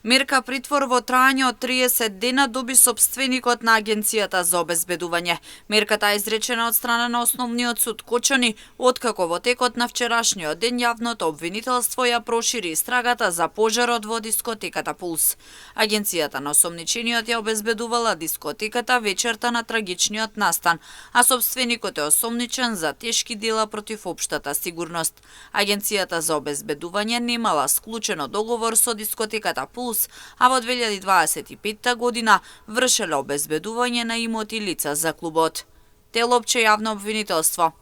Мерка притвор во траење од 30 дена доби сопственикот на Агенцијата за обезбедување. Мерката е изречена од страна на Основниот суд Кочани, откако во текот на вчерашниот ден јавното обвинителство ја прошири истрагата за пожарот во дискотеката Пулс. Агенцијата на осомничениот ја обезбедувала дискотеката вечерта на трагичниот настан, а сопственикот е осомничен за тешки дела против општата сигурност. Агенцијата за обезбедување немала склучено договор со дискотеката Пулс, а во 2025 година вршеле обезбедување на имоти лица за клубот. Тел опче јавно обвинителство.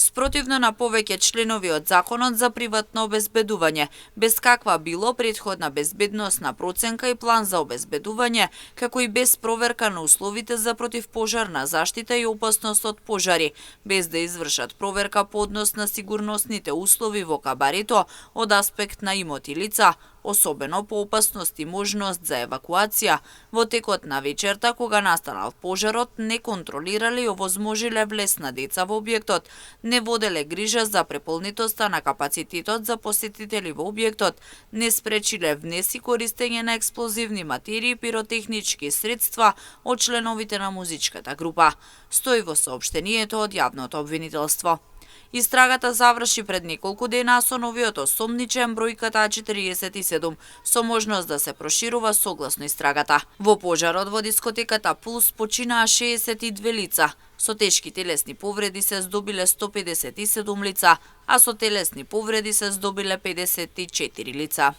Спротивно на повеќе членови од законот за приватно обезбедување, без каква било претходна безбедносна проценка и план за обезбедување, како и без проверка на условите за противпожарна заштита и опасност од пожари, без да извршат проверка по однос на сигурносните услови во кабарето од аспект на имоти лица, особено по опасност и можност за евакуација, во текот на вечерта кога настанал пожарот, не контролирале и овозможиле влез на деца во објектот, не воделе грижа за преполнитоста на капацитетот за посетители во објектот, не спречиле внес и користење на експлозивни материи и пиротехнички средства од членовите на музичката група, стои во соопштението од јавното обвинителство. Истрагата заврши пред неколку дена со новиот осомничен бројката 47, со можност да се проширува согласно истрагата. Во пожарот во дискотеката Пулс починаа 62 лица, со тешки телесни повреди се здобиле 157 лица, а со телесни повреди се здобиле 54 лица.